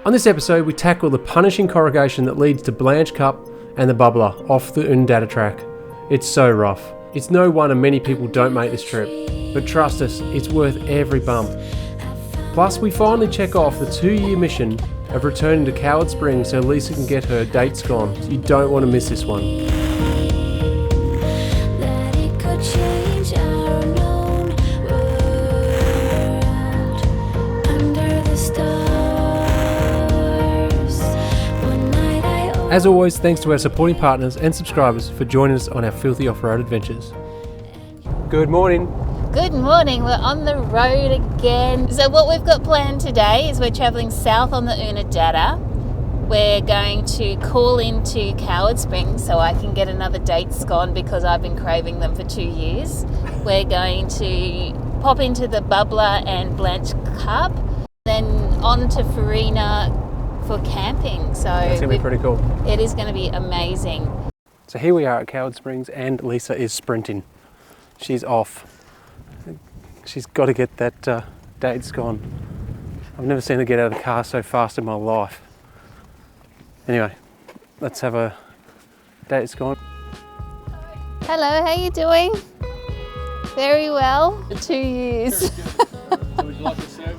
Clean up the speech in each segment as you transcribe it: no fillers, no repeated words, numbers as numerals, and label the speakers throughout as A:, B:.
A: On this episode, we tackle the punishing corrugation that leads to Blanche Cup and the bubbler off the Oodnadatta Track. It's so rough. It's no wonder many people don't make this trip, but trust us, it's worth every bump. Plus, we finally check off the 2-year mission of returning to Coward Springs so Leisa can get her date scone. You don't want to miss this one. As always, thanks to our supporting partners and subscribers for joining us on our filthy off-road adventures. Good morning.
B: Good morning, we're on the road again. So what we've got planned today is we're travelling south on the Oodnadatta. We're going to call into Coward Springs so I can get another date scone because I've been craving them for 2 years. We're going to pop into the bubbler and Blanche Cup, then on to Farina for camping. So
A: That's going to be pretty cool.
B: It is going to be amazing.
A: So here we are at Coward Springs and Leisa is sprinting. She's off. She's got to get that date scone. I've never seen her get out of the car so fast in my life. Anyway, let's have a date scone.
B: Hello, how you doing? Very well. 2 years.
C: So would you like to serve?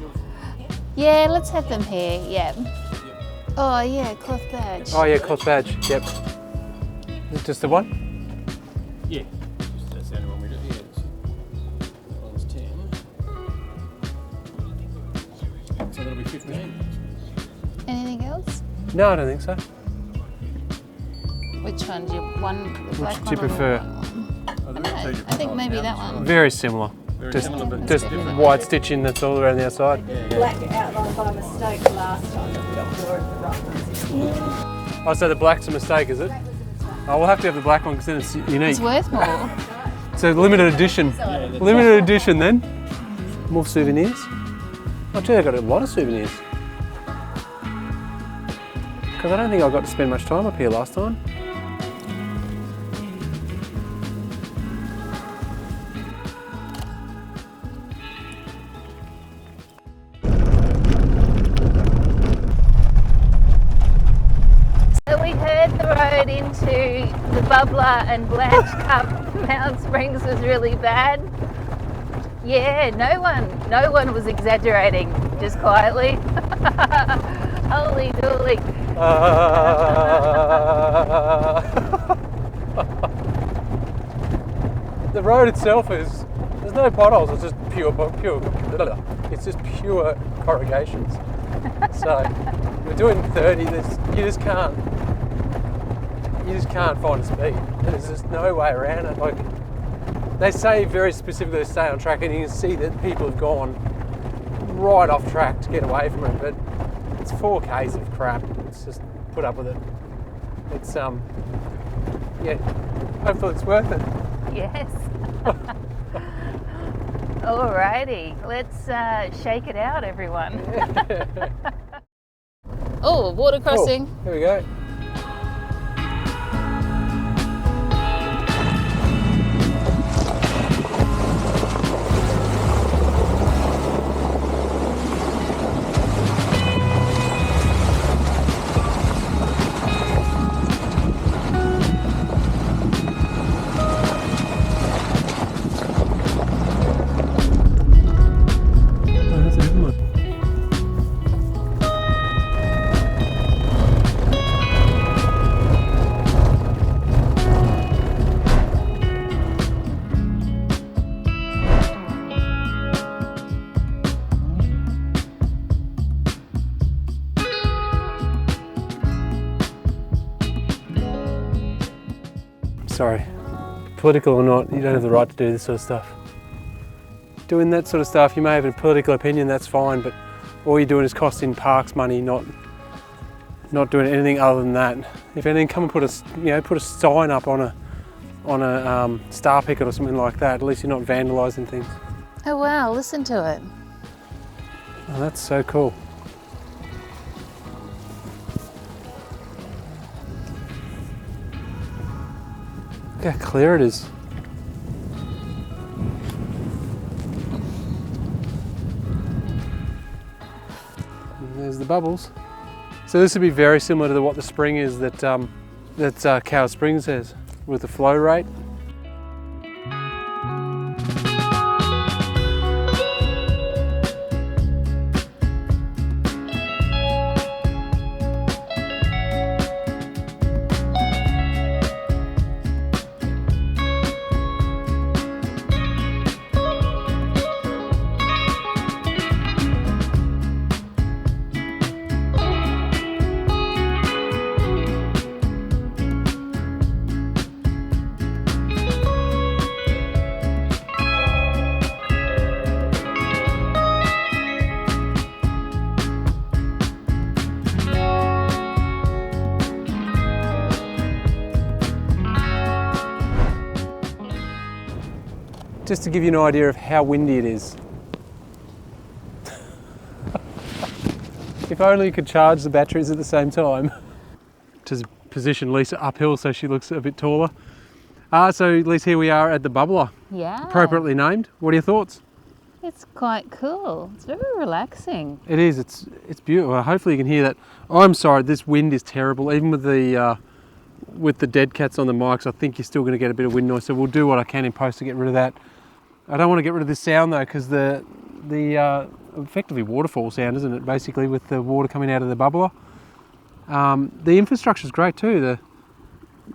B: Yeah, let's have them here. Yeah. Oh yeah, cloth badge.
A: Oh yeah, cloth badge. Yep. Just the one?
C: Yeah. That's the only one we do. Yeah. That one's 10. So that'll be 15.
B: Anything else?
A: No, I don't think so.
B: Which one do you want? The black
A: Which do you
B: one or
A: prefer?
B: the white one?
C: Oh, they're two different
B: I think
C: types.
B: maybe
C: Yeah,
B: that
C: that's
B: one.
C: right.
A: Very similar.
C: Very
A: Just,
C: similar, but
A: just
B: different.
A: white stitching that's all around the outside.
D: Black outline by mistake last time, but we got the rough ones.
A: Oh, so the black's a mistake, is it? Oh, we'll have to have the black one because then it's unique.
B: It's worth more.
A: So limited edition. Limited edition then. More souvenirs. Oh gee, they've got a lot of souvenirs. Because I don't think I got to spend much time up here last time.
B: So we heard the road into the bubbler and Blanche Cup. Mount Springs was really bad. Yeah, no one was exaggerating, just quietly. Holy dooly.
A: The road itself there's no potholes, it's just pure, it's just pure corrugations. So we're doing 30, you just can't find a speed. There's just no way around it. Like, they say very specifically to stay on track, and you can see that people have gone right off track to get away from it, but it's 4Ks of crap. It's just put up with it. It's yeah, hopefully it's worth it.
B: Yes. Alrighty, let's shake it out, everyone. Oh, water crossing.
A: Oh, here we go. Sorry, political or not, you don't have the right to do this sort of stuff. Doing that sort of stuff, you may have a political opinion, that's fine, but all you're doing is costing parks money, not doing anything other than that. If anything, come and put a sign up on a star picket or something like that. At least you're not vandalising things.
B: Oh wow, listen to it.
A: Oh, that's so cool. Look how clear it is. And there's the bubbles. So this would be very similar to what the spring is that Cowed Springs has with the flow rate. Just to give you an idea of how windy it is. If only you could charge the batteries at the same time. To position Leisa uphill so she looks a bit taller. So Leisa, here we are at the bubbler.
B: Yeah.
A: Appropriately named. What are your thoughts?
B: It's quite cool. It's very relaxing.
A: It is, it's beautiful. Hopefully you can hear that. Oh, I'm sorry, this wind is terrible. Even with the dead cats on the mics, I think you're still going to get a bit of wind noise. So we'll do what I can in post to get rid of that. I don't want to get rid of this sound though, because the effectively waterfall sound, isn't it? Basically, with the water coming out of the bubbler. The infrastructure is great too.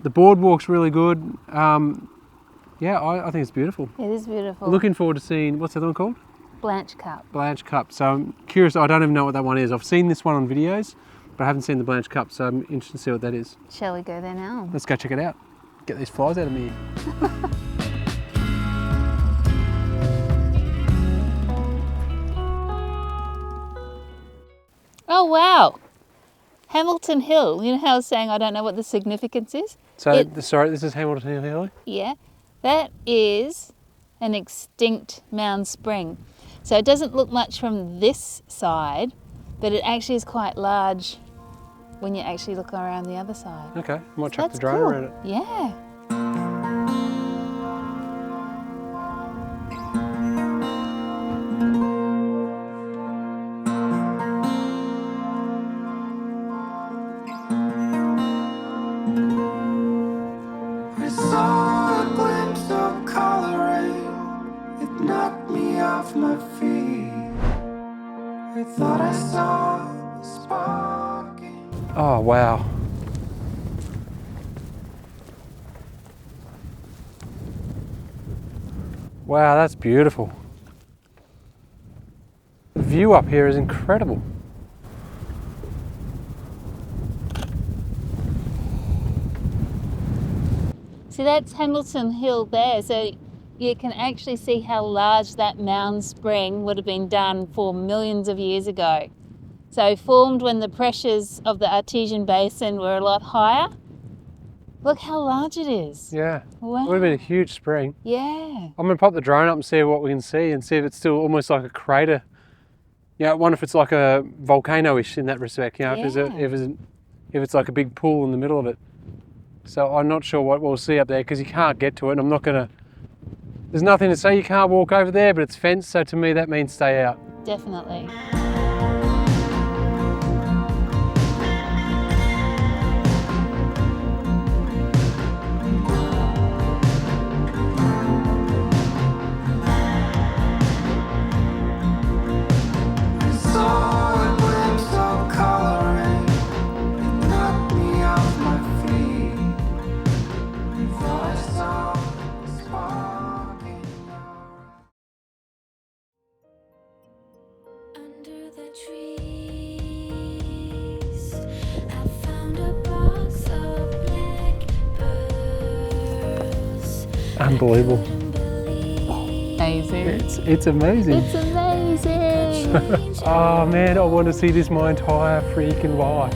A: The boardwalk's really good. Yeah, I think it's beautiful.
B: It is beautiful.
A: Looking forward to seeing, what's the other one called?
B: Blanche Cup.
A: Blanche Cup. So I'm curious, I don't even know what that one is. I've seen this one on videos, but I haven't seen the Blanche Cup, so I'm interested to see what that is.
B: Shall we go there now?
A: Let's go check it out. Get these flies out of me.
B: Oh wow! Hamilton Hill. You know how I was saying I don't know what the significance is?
A: So, sorry, this is Hamilton Hill?
B: Yeah. That is an extinct mound spring. So it doesn't look much from this side, but it actually is quite large when you actually look around the other side.
A: Okay, I might chuck the
B: That's
A: drone
B: cool.
A: around it.
B: Yeah.
A: Oh wow. Wow, that's beautiful. The view up here is incredible.
B: See, that's Hamilton Hill there, so you can actually see how large that mound spring would have been done for millions of years ago. So formed when the pressures of the Artesian Basin were a lot higher. Look how large it is.
A: Yeah,
B: Wow.
A: it would have been a huge spring.
B: Yeah.
A: I'm going to pop the drone up and see what we can see and see if it's still almost like a crater. Yeah, I wonder if it's like a volcano-ish in that respect, you know, if it's like a big pool in the middle of it. So I'm not sure what we'll see up there because you can't get to it, and I'm not going to... There's nothing to say you can't walk over there, but it's fenced, so to me that means stay out.
B: Definitely.
A: Unbelievable.
B: Amazing.
A: It's amazing.
B: It's amazing.
A: Oh man, I want to see this my entire freaking life.